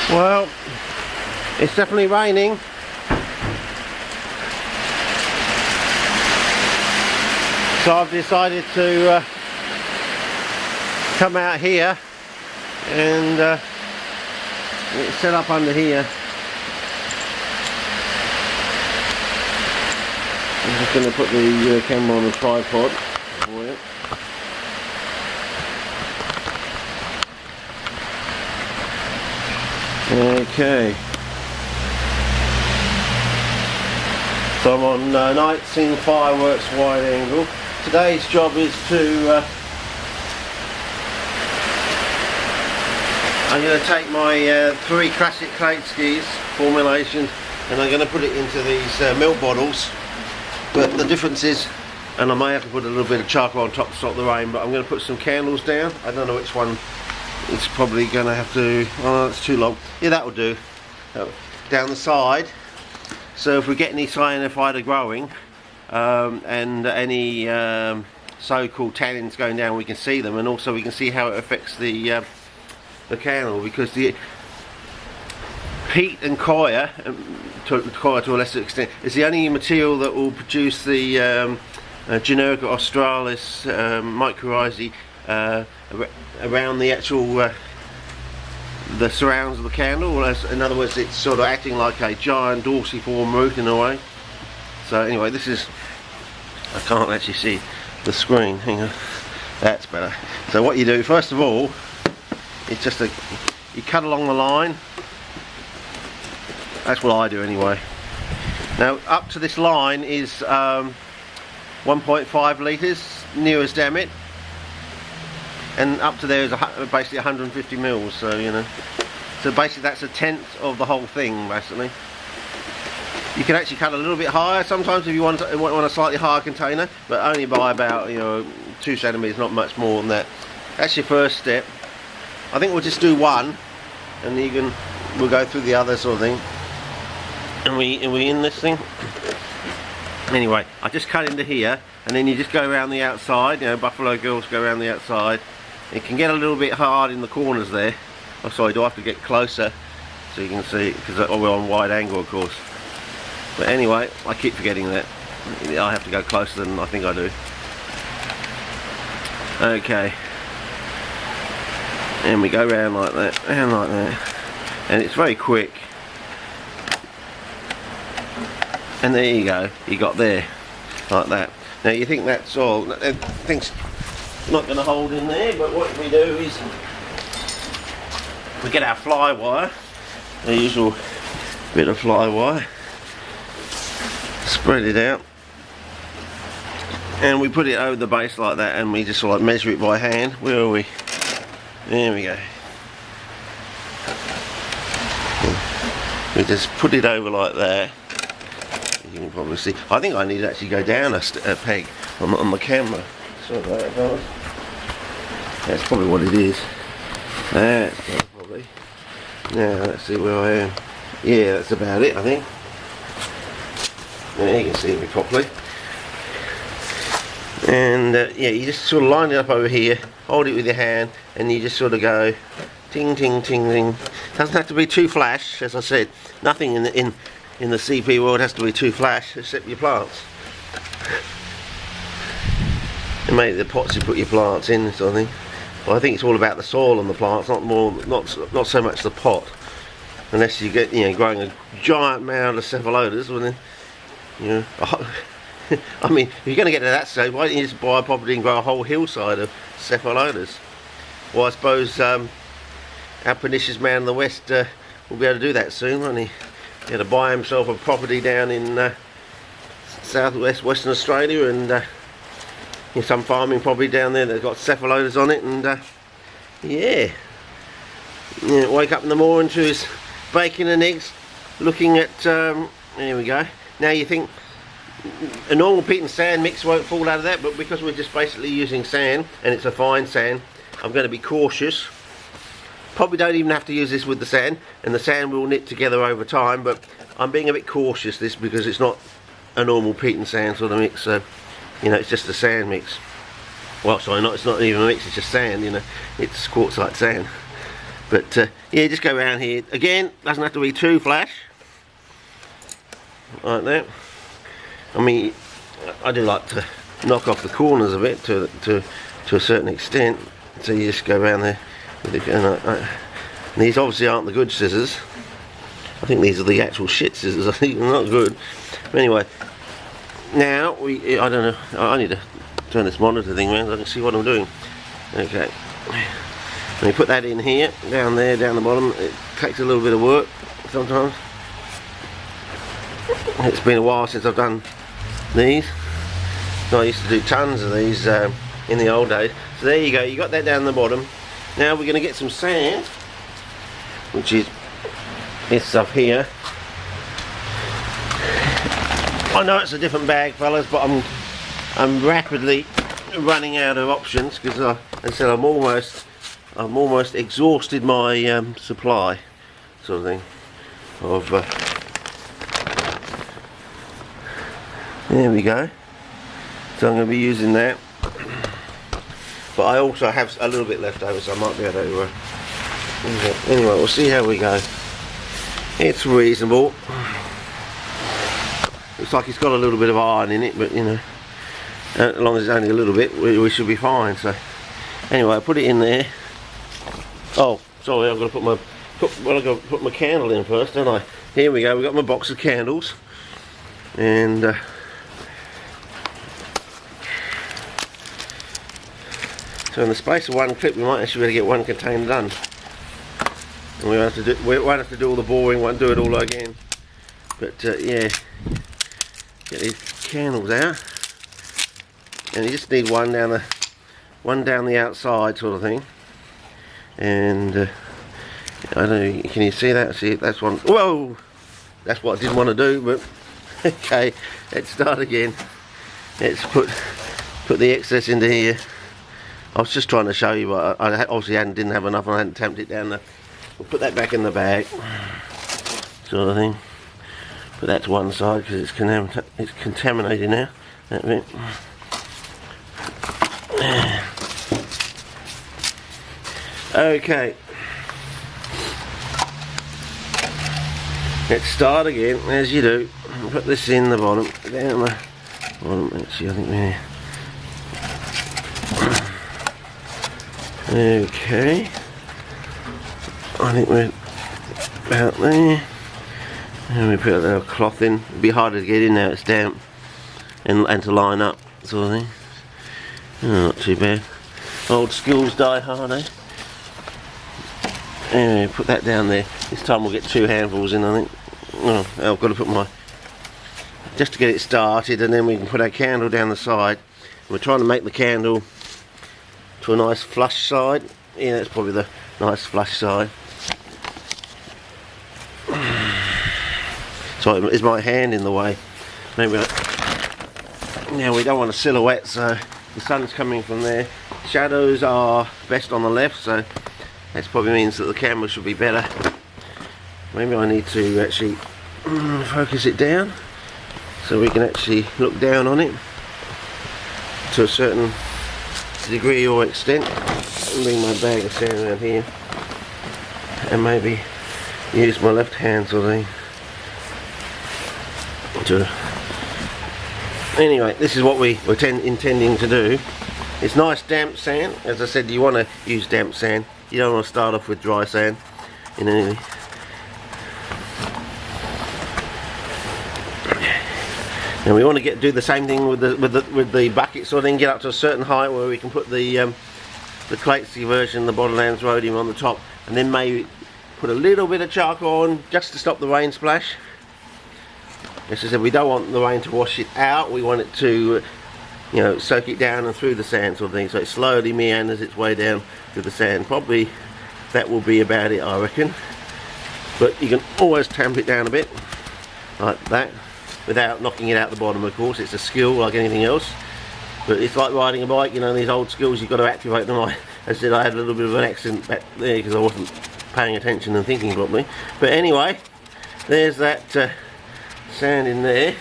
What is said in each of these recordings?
Well, it's definitely raining. So I've decided to come out here and set up under here. I'm just going to put the camera on the tripod for it. Okay. So I'm on night scene fireworks wide angle. Today's job is to I'm going to take my 3 classic GABBOWSKIs formulations and I'm going to put it into these milk bottles. But the difference is, and I may have to put a little bit of charcoal on top to stop the rain, but I'm going to put some candles down. I don't know which one. It's probably going to have to, oh, that's too long. Yeah, that will do. Down the side. So if we get any cyanophyta growing and any so-called tannins going down, we can see them, and also we can see how it affects the candle, because the peat and coir, to a lesser extent, is the only material that will produce the generic australis mycorrhizae around the actual the surrounds of the candle. In other words, it's sort of acting like a giant dorsiflor root in a way. So anyway, this is, I can't actually see the screen, hang on, that's better. So what you do first of all, it's just you cut along the line. That's what I do anyway. Now up to this line is 1.5 litres, near as damn it, and up to there is basically 150 mils. So you know, so basically that's 1/10 of the whole thing basically. You can actually cut a little bit higher sometimes if you want a slightly higher container, but only by about 2 centimeters, not much more than that. That's your first step. I think we'll just do one, and we'll go through the other sort of thing. And we in this thing. Anyway, I just cut into here, and then you just go around the outside. Buffalo girls go around the outside. It can get a little bit hard in the corners there. Oh, sorry, do I have to get closer so you can see? Because we're on wide angle, of course. But anyway, I keep forgetting that. I have to go closer than I think I do. Okay. And we go round like that, and it's very quick. And there you go, you got there, like that. Now you think that's all, things not going to hold in there, but what we do is we get our fly wire, the usual bit of fly wire, spread it out, and we put it over the base like that, and we just sort of measure it by hand. Where are we? There we go. We just put it over like that. You can probably see. I think I need to actually go down a peg on the camera. Sorry about that, guys. That's probably what it is. That's probably. Now let's see where I am. Yeah, that's about it, I think. There you can see me properly. And yeah, you just sort of line it up over here, hold it with your hand, and you just sort of go ting ting ting ting. Doesn't have to be too flash, as I said. Nothing in the CP world has to be too flash, except your plants. And maybe the pots you put your plants in, sort of thing. But I think it's all about the soil and the plants, not so much the pot. Unless you get growing a giant mound of cephalotas, well then I mean, if you're going to get to that stage, why don't you just buy a property and grow a whole hillside of cephalotas? Well, I suppose our pernicious man in the West will be able to do that soon, won't he? He had to buy himself a property down in southwest Western Australia, and some farming property down there that's got cephalotas on it, and yeah, wake up in the morning to his bacon and eggs, looking at, there we go. Now you think, a normal peat and sand mix won't fall out of that, but because we're just basically using sand, and it's a fine sand, I'm going to be cautious. Probably don't even have to use this with the sand, and the sand will knit together over time, but I'm being a bit cautious this because it's not a normal peat and sand sort of mix, so it's just a sand mix. Well, sorry, it's not even a mix, it's just sand, it's quartzite sand. But yeah, just go around here again. Doesn't have to be too flash like that. I mean, I do like to knock off the corners a bit to a certain extent. So you just go around there with it, and these obviously aren't the good scissors. I think these are the actual shit scissors. I think they're not good. But anyway, now I don't know. I need to turn this monitor thing around so I can see what I'm doing. Okay. Let me put that in here, down there, down the bottom. It takes a little bit of work sometimes. It's been a while since I've done these. I used to do tons of these in the old days. So there you go, you got that down the bottom. Now we're going to get some sand, which is this stuff here. I know it's a different bag, fellas, but I'm rapidly running out of options because I'm almost exhausted my supply, sort of thing. There we go. So I'm going to be using that, but I also have a little bit left over, so I might be able to anyway, we'll see how we go. It's reasonable. Looks like it's got a little bit of iron in it, but you know, as long as it's only a little bit, we should be fine. So anyway, I put it in there. Oh, sorry, I've got to put my candle in first, don't I? Here we go. We've got my box of candles, and so in the space of one clip, we might actually be able to get one container done. And we won't have to do all the boring, won't do it all again. But yeah, get these candles out, and you just need one down the outside, sort of thing. And I don't know, can you see that? See, that's one. Whoa, that's what I didn't want to do. But okay, let's start again. Let's put the excess into here. I was just trying to show you, but I obviously didn't have enough, and I hadn't tamped it down there. We'll put that back in the bag, sort of thing. Put that to one side because it's contaminated now. That bit. Okay. Let's start again, as you do. Put this in the bottom, down the bottom. Actually, I think we're. Okay, I think we're about there, and we put a little cloth in. It'll be harder to get in now, it's damp, and to line up, sort of thing. Oh, not too bad. Old skills die hard, eh? Anyway, put that down there. This time we'll get 2 handfuls in, I think. Oh, I've got to put my, just to get it started, and then we can put our candle down the side. We're trying to make the candle to a nice flush side. Yeah, that's probably the nice flush side. So is my hand in the way? Maybe now we don't want a silhouette, so the sun's coming from there. Shadows are best on the left, so that probably means that the camera should be better. Maybe I need to actually focus it down so we can actually look down on it to a certain degree or extent. Bring my bag of sand around here and maybe use my left hand, sort of thing. Anyway, this is what we were intending to do. It's nice damp sand. As I said, you want to use damp sand. You don't want to start off with dry sand in anything. And we want to do the same thing with the bucket, sort of thing. Get up to a certain height where we can put the Kleitski version, the Bottomlands Rhodium on the top, and then maybe put a little bit of charcoal on just to stop the rain splash. As I said, we don't want the rain to wash it out. We want it to, you know, soak it down and through the sand, sort of thing. So it slowly meanders its way down through the sand. Probably that will be about it, I reckon. But you can always tamp it down a bit, like that, without knocking it out the bottom. Of course, it's a skill like anything else. But it's like riding a bike, you know, these old skills, you've got to activate them. As I said, I had a little bit of an accident back there because I wasn't paying attention and thinking properly. But anyway, there's that sand in there.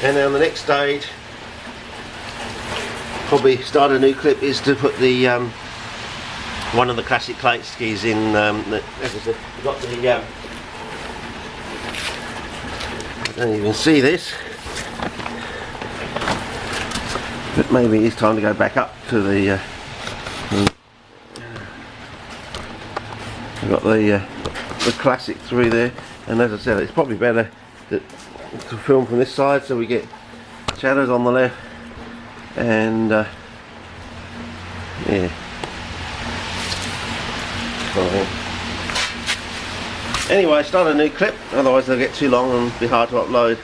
And now the next stage, probably start a new clip, is to put the one of the classic Kleitskis in, as I said, we've got the, I don't even see this, but maybe it's time to go back up to the, we've got the classic 3 there, and as I said, it's probably better to film from this side so we get shadows on the left, and yeah. Anyway, start a new clip, otherwise they'll get too long and be hard to upload.